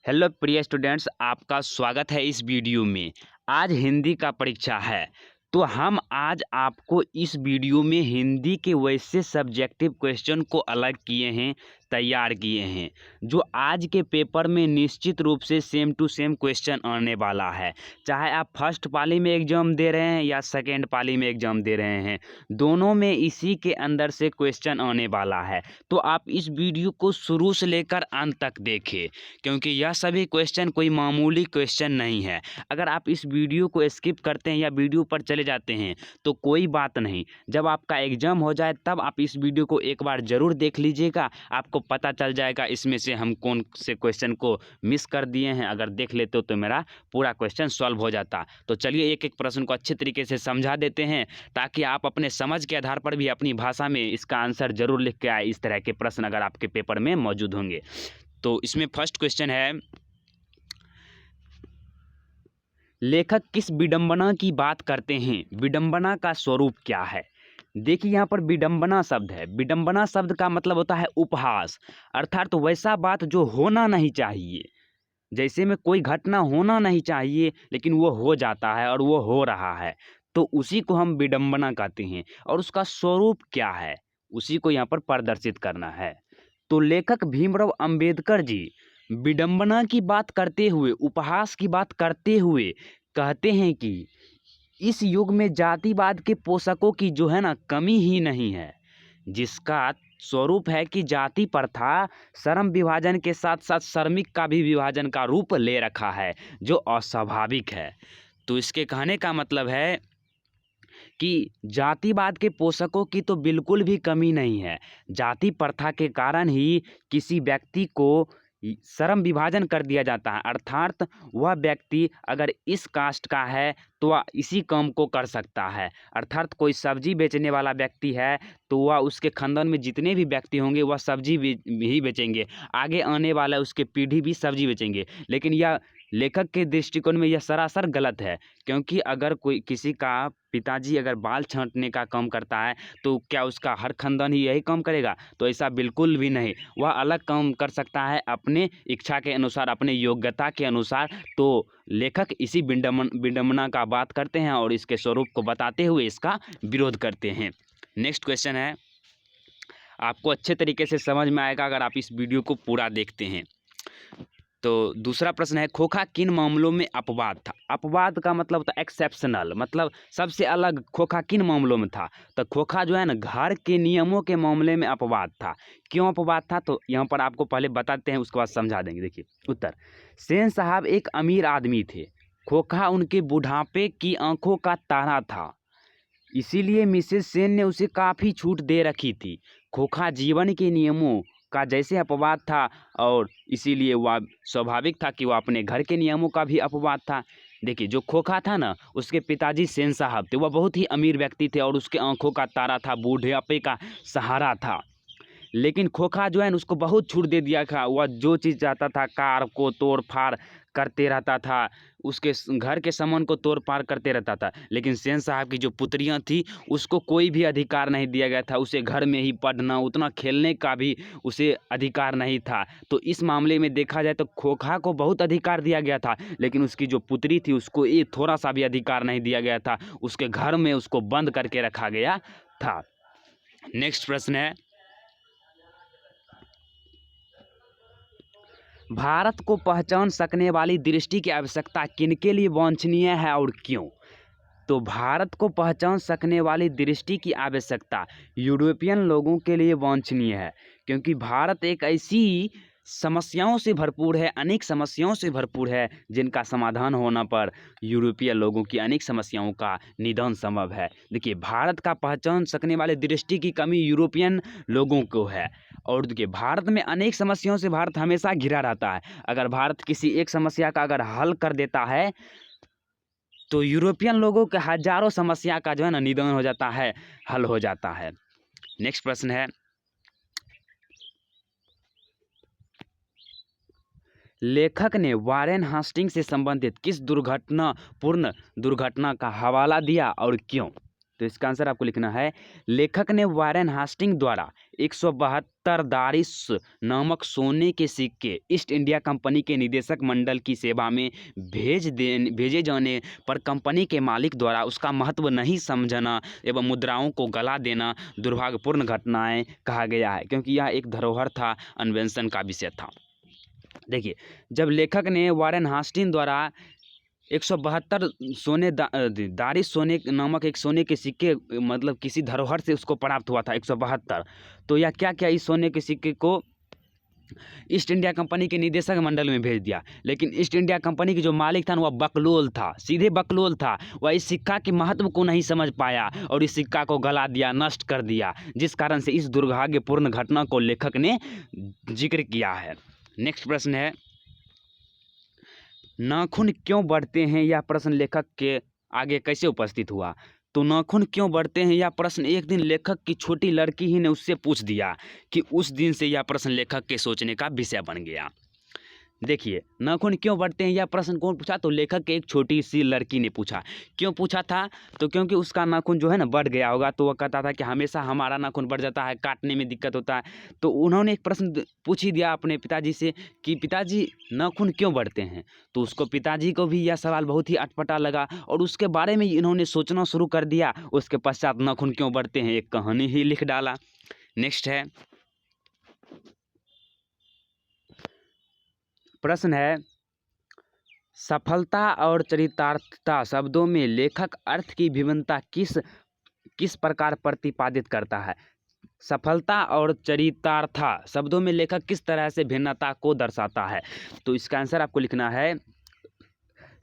Hello प्रिय students, आपका स्वागत है इस वीडियो में। आज हिंदी का परीक्षा है, तो हम आज आपको इस वीडियो में हिंदी के वैसे सब्जेक्टिव क्वेश्चन को अलग किए हैं, तैयार किए हैं, जो आज के पेपर में निश्चित रूप से सेम टू सेम क्वेश्चन आने वाला है। चाहे आप फर्स्ट पाली में एग्जाम दे रहे हैं या सेकेंड पाली में एग्जाम दे रहे हैं, दोनों में इसी के अंदर से क्वेश्चन आने वाला है। तो आप इस वीडियो को शुरू से लेकर अंत तक देखें, क्योंकि यह सभी क्वेश्चन कोई मामूली क्वेश्चन नहीं है। अगर आप इस वीडियो को स्किप करते हैं या वीडियो पर चले जाते हैं तो कोई बात नहीं, जब आपका एग्जाम हो जाए तब आप इस वीडियो को एक बार ज़रूर देख लीजिएगा। आपको पता चल जाएगा इसमें से हम कौन से क्वेश्चन को मिस कर दिए हैं। अगर देख लेते हो तो मेरा पूरा क्वेश्चन सॉल्व हो जाता। तो चलिए एक एक प्रश्न को अच्छे तरीके से समझा देते हैं, ताकि आप अपने समझ के आधार पर भी अपनी भाषा में इसका आंसर ज़रूर लिख के आए। इस तरह के प्रश्न अगर आपके पेपर में मौजूद होंगे तो इसमें फर्स्ट क्वेश्चन है, लेखक किस विडंबना की बात करते हैं? विडंबना का स्वरूप क्या है? देखिए यहाँ पर विडंबना शब्द है। विडंबना शब्द का मतलब होता है उपहास, अर्थात तो वैसा बात जो होना नहीं चाहिए। जैसे में कोई घटना होना नहीं चाहिए लेकिन वो हो जाता है और वो हो रहा है, तो उसी को हम विडंबना कहते हैं। और उसका स्वरूप क्या है, उसी को यहाँ पर प्रदर्शित करना है। तो लेखक भीमराव अंबेडकर जी विडंबना की बात करते हुए, उपहास की बात करते हुए कहते हैं कि इस युग में जातिवाद के पोषकों की जो है ना कमी ही नहीं है, जिसका स्वरूप है कि जाति प्रथा श्रम विभाजन के साथ साथ श्रमिक का भी विभाजन का रूप ले रखा है, जो अस्वाभाविक है। तो इसके कहने का मतलब है कि जातिवाद के पोषकों की तो बिल्कुल भी कमी नहीं है। जाति प्रथा के कारण ही किसी व्यक्ति को श्रम विभाजन कर दिया जाता है, अर्थात वह व्यक्ति अगर इस कास्ट का है तो वह इसी काम को कर सकता है। अर्थात कोई सब्जी बेचने वाला व्यक्ति है तो वह उसके खानदान में जितने भी व्यक्ति होंगे वह सब्जी ही बेचेंगे, आगे आने वाला उसके पीढ़ी भी सब्जी बेचेंगे। लेकिन यह लेखक के दृष्टिकोण में यह सरासर गलत है, क्योंकि अगर कोई किसी का पिताजी अगर बाल छाँटने का काम करता है तो क्या उसका हर खानदान ही यही काम करेगा? तो ऐसा बिल्कुल भी नहीं। वह अलग काम कर सकता है अपने इच्छा के अनुसार, अपने योग्यता के अनुसार। तो लेखक इसी विडंबना का बात करते हैं और इसके स्वरूप को बताते हुए इसका विरोध करते हैं। नेक्स्ट क्वेश्चन है, आपको अच्छे तरीके से समझ में आएगा अगर आप इस वीडियो को पूरा देखते हैं। तो दूसरा प्रश्न है, खोखा किन मामलों में अपवाद था? अपवाद का मतलब होता है एक्सेप्शनल, मतलब सबसे अलग। खोखा किन मामलों में था? तो खोखा जो है ना घर के नियमों के मामले में अपवाद था। क्यों अपवाद था तो यहाँ पर आपको पहले बताते हैं, उसके बाद समझा देंगे। देखिए उत्तर, सेन साहब एक अमीर आदमी थे। खोखा उनके बुढ़ापे की आंखों का तारा था, इसीलिए मिसेस सेन ने उसे काफ़ी छूट दे रखी थी। खोखा जीवन के नियमों का जैसे अपवाद था और इसीलिए वह स्वाभाविक था कि वह अपने घर के नियमों का भी अपवाद था। देखिए जो खोखा था ना, उसके पिताजी सेन साहब थे, वह बहुत ही अमीर व्यक्ति थे और उसके आंखों का तारा था, बूढ़ापे का सहारा था। लेकिन खोखा जो है ना उसको बहुत छूट दे दिया था। वह जो चीज़ चाहता था कार को तोड़ फाड़ करते रहता था, उसके घर के सामान को तोड़ फाड़ करते रहता था। लेकिन सेन साहब की जो पुत्रियां थी उसको कोई भी अधिकार नहीं दिया गया था, उसे घर में ही पढ़ना, उतना खेलने का भी उसे अधिकार नहीं था। तो इस मामले में देखा जाए तो खोखा को बहुत अधिकार दिया गया था, लेकिन उसकी जो पुत्री थी उसको ये थोड़ा सा भी अधिकार नहीं दिया गया था। उसके घर में उसको बंद करके रखा गया था। नेक्स्ट प्रश्न है, भारत को पहचान सकने वाली दृष्टि की आवश्यकता किनके लिए वांछनीय है और क्यों? तो भारत को पहचान सकने वाली दृष्टि की आवश्यकता यूरोपियन लोगों के लिए वांछनीय है, क्योंकि भारत एक ऐसी समस्याओं से भरपूर है, अनेक समस्याओं से भरपूर है, जिनका समाधान होना पर यूरोपीय लोगों की अनेक समस्याओं का निदान संभव है। देखिए भारत का पहचान सकने वाले दृष्टि की कमी यूरोपियन लोगों को है। और देखिए भारत में अनेक समस्याओं से भारत हमेशा घिरा रहता है। अगर भारत किसी एक समस्या का अगर हल कर देता है तो यूरोपियन लोगों के हजारों समस्या का जो है ना निदान हो जाता है, हल हो जाता है। नेक्स्ट प्रश्न है, लेखक ने वारेन हास्टिंग से संबंधित किस दुर्घटनापूर्ण दुर्घटना का हवाला दिया और क्यों? तो इसका आंसर आपको लिखना है, लेखक ने वारेन हास्टिंग द्वारा 172 दारिस नामक सोने के सिक्के ईस्ट इंडिया कंपनी के निदेशक मंडल की सेवा में भेजे जाने पर कंपनी के मालिक द्वारा उसका महत्व नहीं समझना एवं मुद्राओं को गला देना दुर्भाग्यपूर्ण घटनाएं कहा गया है, क्योंकि यह एक धरोहर था, अन्वेषण का विषय था। देखिए, जब लेखक ने वारेन हास्टिंग द्वारा 172 दारिस सोने नामक एक सोने के सिक्के, मतलब किसी धरोहर से उसको प्राप्त हुआ था 172, तो यह क्या क्या इस सोने के सिक्के को ईस्ट इंडिया कंपनी के निदेशक मंडल में भेज दिया। लेकिन ईस्ट इंडिया कंपनी की जो मालिक था वह बकलोल था, सीधे बकलोल था। वह इस सिक्का के महत्व को नहीं समझ पाया और इस सिक्का को गला दिया, नष्ट कर दिया, जिस कारण से इस दुर्भाग्यपूर्ण घटना को लेखक ने जिक्र किया है। नेक्स्ट प्रश्न है, नाखून क्यों बढ़ते हैं? यह प्रश्न लेखक के आगे कैसे उपस्थित हुआ? तो नाखून क्यों बढ़ते हैं यह प्रश्न एक दिन लेखक की छोटी लड़की ही ने उससे पूछ दिया, कि उस दिन से यह प्रश्न लेखक के सोचने का विषय बन गया। देखिए, नाखून क्यों बढ़ते हैं यह प्रश्न कौन पूछा? तो लेखक के एक छोटी सी लड़की ने पूछा। क्यों पूछा था? तो क्योंकि उसका नाखून जो है ना बढ़ गया होगा, तो वह कहता था कि हमेशा हमारा नाखून बढ़ जाता है, काटने में दिक्कत होता है। तो उन्होंने एक प्रश्न पूछ ही दिया अपने पिताजी से कि पिताजी नाखून क्यों बढ़ते हैं? तो उसको पिताजी को भी यह सवाल बहुत ही अटपटा लगा और उसके बारे में इन्होंने सोचना शुरू कर दिया। उसके पश्चात नाखून क्यों बढ़ते हैं एक कहानी ही लिख डाला। नेक्स्ट है, प्रश्न है, सफलता और चरितार्थता शब्दों में लेखक अर्थ की भिन्नता किस प्रकार प्रतिपादित करता है? सफलता और चरितार्था शब्दों में लेखक किस तरह से भिन्नता को दर्शाता है? तो इसका आंसर आपको लिखना है,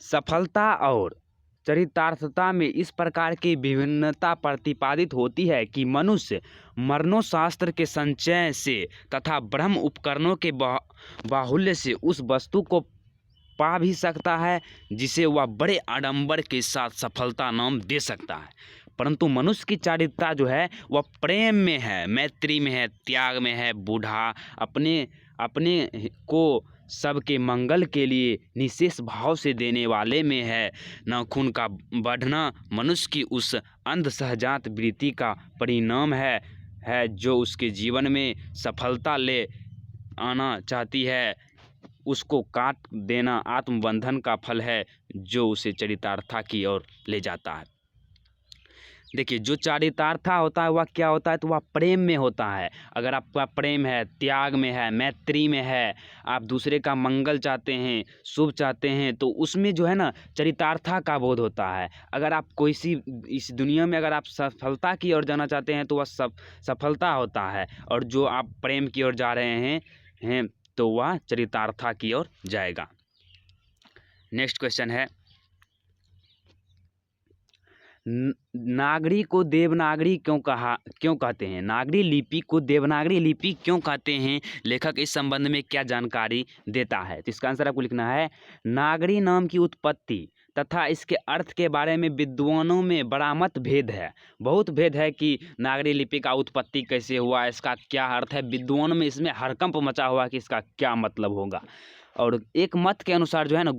सफलता और चरितार्थता में इस प्रकार की विभिन्नता प्रतिपादित होती है कि मनुष्य मरणोशास्त्र के संचय से तथा ब्रह्म उपकरणों के बाहुल्य से उस वस्तु को पा भी सकता है जिसे वह बड़े आडंबर के साथ सफलता नाम दे सकता है, परंतु मनुष्य की चारित्र्यता जो है वह प्रेम में है, मैत्री में है, त्याग में है, बूढ़ा अपने को सबके मंगल के लिए निशेष भाव से देने वाले में है। नाखून का बढ़ना मनुष्य की उस अंध सहजात वृत्ति का परिणाम है जो उसके जीवन में सफलता ले आना चाहती है। उसको काट देना आत्मबंधन का फल है जो उसे चरितार्था की ओर ले जाता है। देखिए, जो चरितार्था होता है वह क्या होता है? तो वह प्रेम में होता है। अगर आपका प्रेम है, त्याग में है, मैत्री में है, आप दूसरे का मंगल चाहते हैं, शुभ चाहते हैं, तो उसमें जो है ना चरितार्था का बोध होता है। अगर आप कोई सी इस दुनिया में अगर आप सफलता की ओर जाना चाहते हैं तो वह सफलता होता है, और जो आप प्रेम की ओर जा रहे हैं तो वह चरितार्था की ओर जाएगा। नेक्स्ट क्वेश्चन है, नागरी को देवनागरी क्यों कहते हैं? नागरी लिपि को देवनागरी लिपि क्यों कहते हैं? लेखक इस संबंध में क्या जानकारी देता है? तो इसका आंसर आपको लिखना है, नागरी नाम की उत्पत्ति तथा इसके अर्थ के बारे में विद्वानों में बड़ा मत भेद है। बहुत भेद है कि नागरी लिपि का उत्पत्ति कैसे हुआ, इसका क्या अर्थ है। विद्वानों में इसमें हड़कंप मचा हुआ कि इसका क्या मतलब होगा। और एक मत के अनुसार जो है ना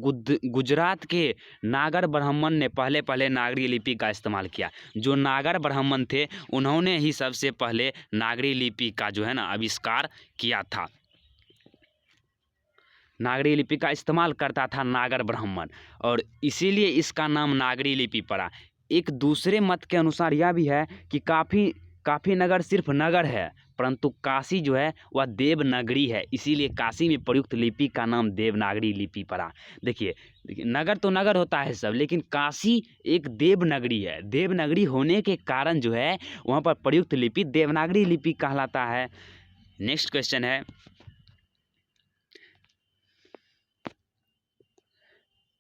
गुजरात के नागर ब्राह्मण ने पहले नागरी लिपि का इस्तेमाल किया। जो नागर ब्राह्मण थे उन्होंने ही सबसे पहले नागरी लिपि का जो है ना आविष्कार किया था। नागरी लिपि का इस्तेमाल करता था नागर ब्राह्मण, और इसीलिए इसका नाम नागरी लिपि पड़ा। एक दूसरे मत के अनुसार यह भी है कि काफ़ी नगर सिर्फ नगर है, परंतु काशी जो है वह देवनागरी है, इसीलिए काशी में प्रयुक्त लिपि का नाम देवनागरी लिपि पड़ा। देखिए, नगर तो नगर होता है सब, लेकिन काशी एक देवनागरी है। देवनागरी होने के कारण जो है वहाँ पर प्रयुक्त लिपि देवनागरी लिपि कहलाता है। नेक्स्ट क्वेश्चन है,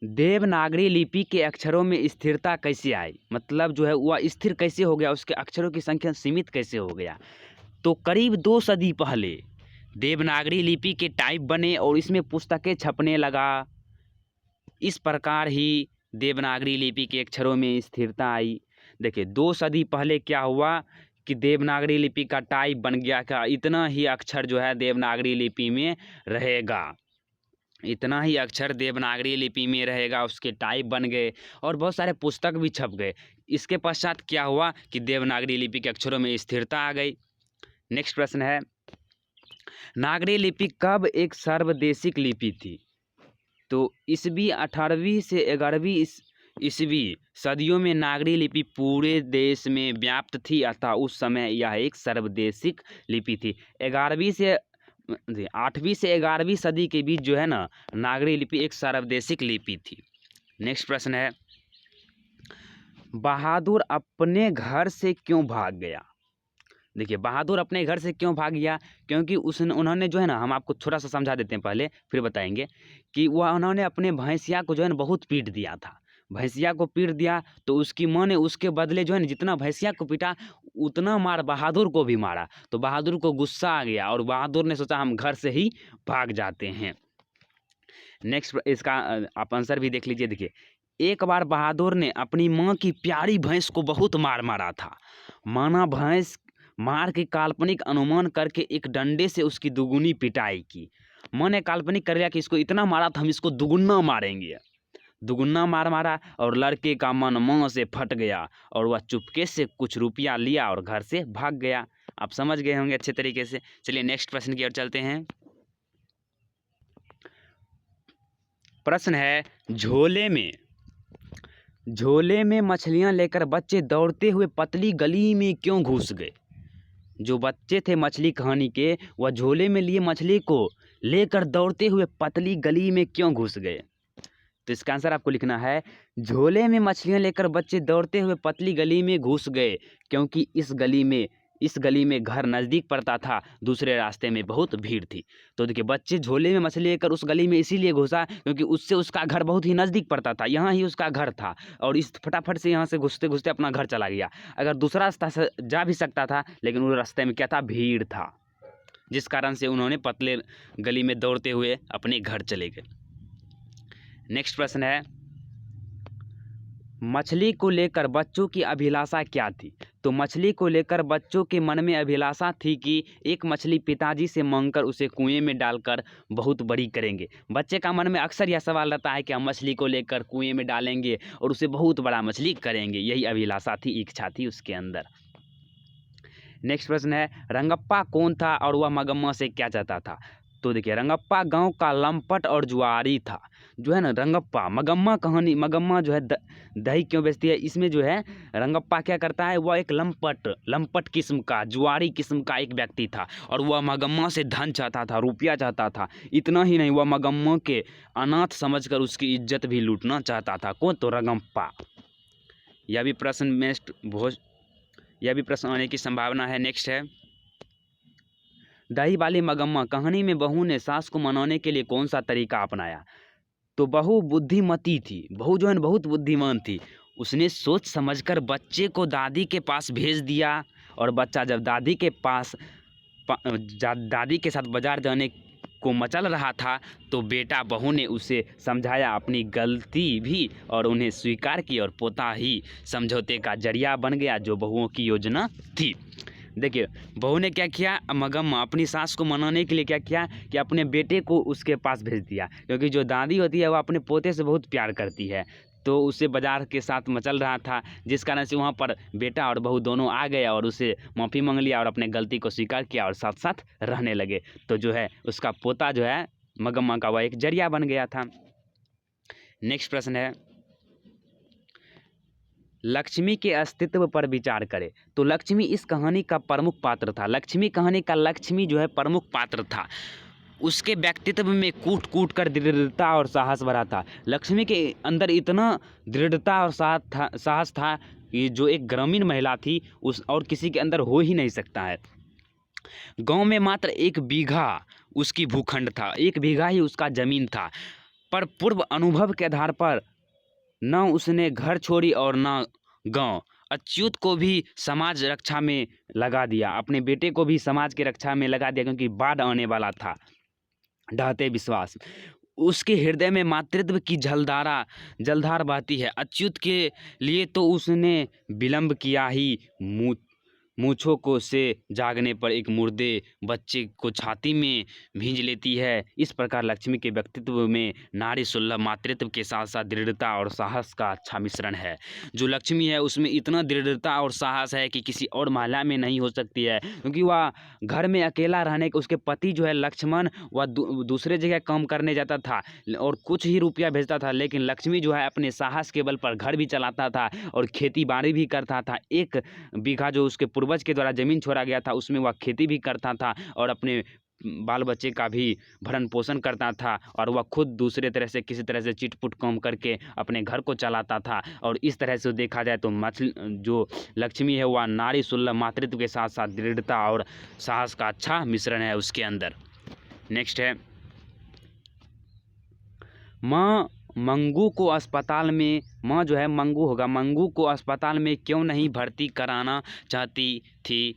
देवनागरी लिपि के अक्षरों में स्थिरता कैसे आई? मतलब जो है वह स्थिर कैसे हो गया, उसके अक्षरों की संख्या सीमित कैसे हो गया? तो करीब 2 सदी पहले देवनागरी लिपि के टाइप बने और इसमें पुस्तकें छपने लगा। इस प्रकार ही देवनागरी लिपि के अक्षरों में स्थिरता आई। देखिए, 2 सदी पहले क्या हुआ कि देवनागरी लिपि का टाइप बन गया, क्या इतना ही अक्षर जो है देवनागरी लिपि में रहेगा। इतना ही अक्षर देवनागरी लिपि में रहेगा, उसके टाइप बन गए और बहुत सारे पुस्तक भी छप गए। इसके पश्चात क्या हुआ कि देवनागरी लिपि के अक्षरों में स्थिरता आ गई। नेक्स्ट प्रश्न है, नागरी लिपि कब एक सर्वदेशिक लिपि थी? तो ईस्वी 18वीं से 11वीं ईस्वी सदियों में नागरी लिपि पूरे देश में व्याप्त थी, अतः उस समय यह एक सर्वदेशिक लिपि थी। 8वीं से 11वीं सदी के बीच जो है ना, नागरी लिपि एक सर्वदेशिक लिपि थी। नेक्स्ट प्रश्न है, बहादुर अपने घर से क्यों भाग गया? देखिए, बहादुर अपने घर से क्यों भाग गया? क्योंकि उन्होंने जो है ना, हम आपको थोड़ा सा समझा देते हैं पहले, फिर बताएंगे कि उन्होंने अपने भैंसिया को जो है ना बहुत पीट दिया था। भैंसिया को पीट दिया तो उसकी माँ ने उसके बदले जो है ना, जितना भैंसिया को पीटा उतना मार बहादुर को भी मारा। तो बहादुर को गुस्सा आ गया और बहादुर ने सोचा हम घर से ही भाग जाते हैं। नेक्स्ट इसका आप आंसर भी देख लीजिए। देखिए, एक बार बहादुर ने अपनी माँ की प्यारी भैंस को बहुत मार मारा था। माना भैंस मार के काल्पनिक अनुमान करके एक डंडे से उसकी दुगुनी पिटाई की। माँ ने काल्पनिक कर लिया कि इसको इतना मारा था, हम इसको दुगुना मारेंगे। दुगुना मार मारा और लड़के का मन माँ से फट गया और वह चुपके से कुछ रुपया लिया और घर से भाग गया। आप समझ गए होंगे अच्छे तरीके से। चलिए नेक्स्ट प्रश्न की ओर चलते हैं। प्रश्न है, झोले में मछलियां लेकर बच्चे दौड़ते हुए पतली गली में क्यों घुस गए? जो बच्चे थे मछली कहानी के, वह झोले में लिए मछली को लेकर दौड़ते हुए पतली गली में क्यों घुस गए? तो इसका आंसर आपको लिखना है, झोले में मछलियां लेकर बच्चे दौड़ते हुए पतली गली में घुस गए क्योंकि इस गली में घर नज़दीक पड़ता था, दूसरे रास्ते में बहुत भीड़ थी। तो देखिए, बच्चे झोले में मछली लेकर उस गली में इसीलिए घुसा क्योंकि उससे उसका घर बहुत ही नज़दीक पड़ता था, यहाँ ही उसका घर था और इस फटाफट से यहाँ से घुसते घुसते अपना घर चला गया। अगर दूसरा रास्ता से जा भी सकता था, लेकिन उस रास्ते में क्या था, भीड़ था, जिस कारण से उन्होंने पतले गली में दौड़ते हुए अपने घर चले गए। नेक्स्ट प्रश्न है, मछली को लेकर बच्चों की अभिलाषा क्या थी? तो मछली को लेकर बच्चों के मन में अभिलाषा थी कि एक मछली पिताजी से मांगकर उसे कुएं में डालकर बहुत बड़ी करेंगे। बच्चे का मन में अक्सर यह सवाल रहता है कि हम मछली को लेकर कुएं में डालेंगे और उसे बहुत बड़ा मछली करेंगे। यही अभिलाषा थी, इच्छा थी उसके अंदर। नेक्स्ट प्रश्न है, रंगप्पा कौन था और वह मगम्मा से क्या चाहता था? तो देखिए, रंगप्पा गांव का लंपट और जुआरी था। जो है ना रंगप्पा, मगम्मा जो है दही क्यों बेचती है, इसमें जो है रंगप्पा क्या करता है, वह एक लंपट किस्म का, जुआरी किस्म का एक व्यक्ति था और वह मगम्मा से धन चाहता था, रुपया चाहता था। इतना ही नहीं, वह मगम्मा के अनाथ समझकर उसकी इज्जत भी लूटना चाहता था। कौन? तो रंगप्पा। यह भी प्रश्न आने की संभावना है। नेक्स्ट है, दही वाली मगम्मा कहानी में बहू ने सास को मनाने के लिए कौन सा तरीका अपनाया? तो बहू बुद्धिमती थी, बहू जो है बहुत बुद्धिमान थी। उसने सोच समझकर बच्चे को दादी के पास भेज दिया और बच्चा जब दादी के साथ बाजार जाने को मचल रहा था तो बेटा बहू ने उसे समझाया अपनी गलती भी और उन्हें स्वीकार की और पोता ही समझौते का जरिया बन गया, जो बहुओं की योजना थी। देखिए, बहू ने क्या किया, मगम्मा अपनी सास को मनाने के लिए क्या किया कि अपने बेटे को उसके पास भेज दिया, क्योंकि जो दादी होती है वह अपने पोते से बहुत प्यार करती है। तो उसे बाजार के साथ मचल रहा था, जिस कारण से वहाँ पर बेटा और बहू दोनों आ गए और उसे माफ़ी मांग लिया और अपने गलती को स्वीकार किया और साथ साथ रहने लगे। तो जो है उसका पोता जो है मगम्मा का, वह एक जरिया बन गया था। नेक्स्ट प्रश्न है, लक्ष्मी के अस्तित्व पर विचार करें। तो लक्ष्मी इस कहानी का प्रमुख पात्र था। लक्ष्मी जो है प्रमुख पात्र था। उसके व्यक्तित्व में कूट कर दृढ़ता और साहस भरा था। लक्ष्मी के अंदर इतना दृढ़ता और साहस था कि जो एक ग्रामीण महिला थी उस और किसी के अंदर हो ही नहीं सकता है। गांव में मात्र 1 बीघा उसकी भूखंड था, 1 बीघा ही उसका ज़मीन था, पर पूर्व अनुभव के आधार पर न उसने घर छोड़ी और न गांव। अच्युत को भी समाज रक्षा में लगा दिया, अपने बेटे को भी समाज की रक्षा में लगा दिया, क्योंकि बाढ़ आने वाला था। ढहते विश्वास, उसके हृदय में मातृत्व की जलधार बहती है। अच्युत के लिए तो उसने विलंब किया ही मूँछों को से जागने पर एक मुर्दे बच्चे को छाती में भींज लेती है। इस प्रकार लक्ष्मी के व्यक्तित्व में नारी सुलभ मातृत्व के साथ साथ दृढ़ता और साहस का अच्छा मिश्रण है। जो लक्ष्मी है उसमें इतना दृढ़ता और साहस है कि किसी और महिला में नहीं हो सकती है, क्योंकि वह घर में अकेला रहने के उसके पति जो है लक्ष्मण वह दूसरे जगह काम करने जाता था और कुछ ही रुपया भेजता था, लेकिन लक्ष्मी जो है अपने साहस के बल पर घर भी चलाता था और खेती बाड़ी भी करता था। 1 बीघा जो उसके पूर्वज के द्वारा ज़मीन छोड़ा गया था उसमें वह खेती भी करता था और अपने बाल बच्चे का भी भरण पोषण करता था और वह खुद दूसरे तरह से किसी तरह से चिट-पुट काम करके अपने घर को चलाता था। और इस तरह से देखा जाए तो जो लक्ष्मी है वह नारी सुलभ मातृत्व के साथ साथ दृढ़ता और साहस का अच्छा मिश्रण है उसके अंदर। नेक्स्ट है, माँ मंगू को अस्पताल में, माँ जो है मंगू होगा, मंगू को अस्पताल में क्यों नहीं भर्ती कराना चाहती थी,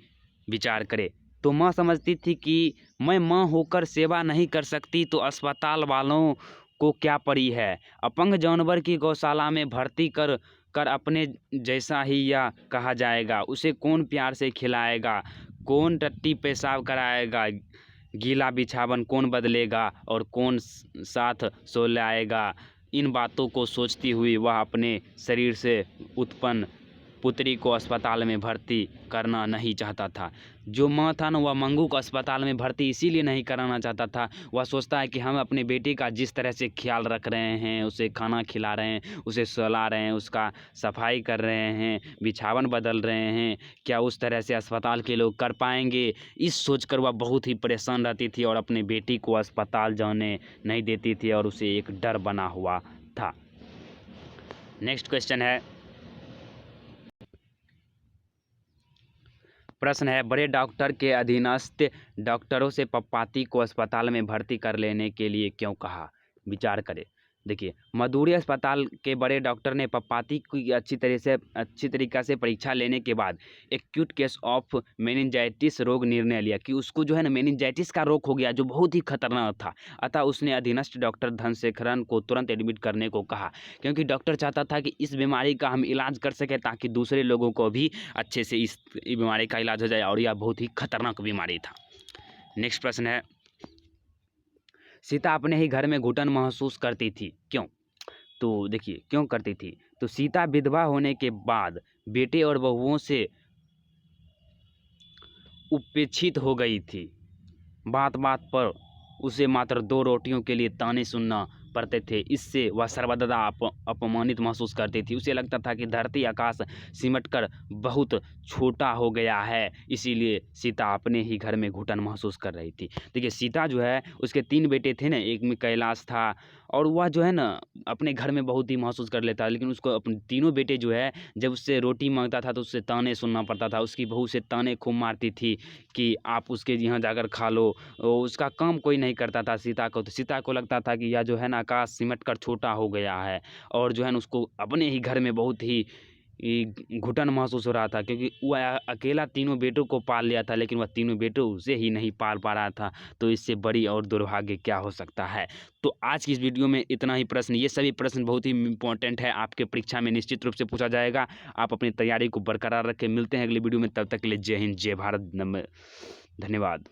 विचार करे। तो माँ समझती थी कि मैं माँ होकर सेवा नहीं कर सकती तो अस्पताल वालों को क्या पड़ी है। अपंग जानवर की गौशाला में भर्ती कर अपने जैसा ही या कहा जाएगा। उसे कौन प्यार से खिलाएगा, कौन टट्टी पेशाब कराएगा, गीला बिछावन कौन बदलेगा और कौन साथ सो लाएगा। इन बातों को सोचती हुई वह अपने शरीर से उत्पन्न पुत्री को अस्पताल में भर्ती करना नहीं चाहता था। जो माँ था ना वह मंगू को अस्पताल में भर्ती इसीलिए नहीं कराना चाहता था। वह सोचता है कि हम अपने बेटे का जिस तरह से ख्याल रख रहे हैं, उसे खाना खिला रहे हैं, उसे सुला रहे हैं, उसका सफाई कर रहे हैं, बिछावन बदल रहे हैं, क्या उस तरह से अस्पताल के लोग कर पाएंगे। इस सोचकर वह बहुत ही परेशान रहती थी और अपने बेटी को अस्पताल जाने नहीं देती थी और उसे एक डर बना हुआ था। नेक्स्ट क्वेश्चन है, प्रश्न है, बड़े डॉक्टर के अधीनस्थ डॉक्टरों से पप्पाती को अस्पताल में भर्ती कर लेने के लिए क्यों कहा, विचार करें। देखिए, मधुरी अस्पताल के बड़े डॉक्टर ने पप्पाती की अच्छी तरीक़ा से परीक्षा लेने के बाद एक्यूट केस ऑफ मेनिंजाइटिस रोग निर्णय लिया कि उसको जो है ना मेनिंजाइटिस का रोग हो गया जो बहुत ही खतरनाक था। अतः उसने अधीनस्थ डॉक्टर धनशेखरन को तुरंत एडमिट करने को कहा, क्योंकि डॉक्टर चाहता था कि इस बीमारी का हम इलाज कर सकें ताकि दूसरे लोगों को भी अच्छे से इस बीमारी का इलाज हो जाए, और यह बहुत ही खतरनाक बीमारी था। नेक्स्ट प्रश्न है, सीता अपने ही घर में घुटन महसूस करती थी, क्यों। तो देखिए क्यों करती थी, तो सीता विधवा होने के बाद बेटे और बहुओं से उपेक्षित हो गई थी। बात बात पर उसे मात्र 2 रोटियों के लिए ताने सुनना पड़ते थे। इससे वह सर्वदा अपमानित महसूस करती थी। उसे लगता था कि धरती आकाश सिमटकर बहुत छोटा हो गया है, इसीलिए सीता अपने ही घर में घुटन महसूस कर रही थी। देखिए सीता जो है उसके 3 बेटे थे ना, एक में कैलाश था और वह जो है ना अपने घर में बहुत ही महसूस कर लेता, लेकिन उसको अपने तीनों बेटे जो है जब उससे रोटी मांगता था तो उससे ताने सुनना पड़ता था। उसकी बहू से ताने खूब मारती थी कि आप उसके यहाँ जाकर खा लो। उसका काम कोई नहीं करता था सीता को, तो सीता को लगता था कि यह जो है ना आकाश सिमट कर छोटा हो गया है, और जो है ना उसको अपने ही घर में बहुत ही घुटन महसूस हो रहा था, क्योंकि वह अकेला तीनों बेटों को पाल लिया था, लेकिन वह तीनों बेटों उसे ही नहीं पाल पा रहा था। तो इससे बड़ी और दुर्भाग्य क्या हो सकता है। तो आज की इस वीडियो में इतना ही प्रश्न, ये सभी प्रश्न बहुत ही इंपॉर्टेंट है, आपके परीक्षा में निश्चित रूप से पूछा जाएगा। आप अपनी तैयारी को बरकरार रखें। मिलते हैं अगली वीडियो में, तब तक के लिए जय हिंद, जय भारत, धन्यवाद।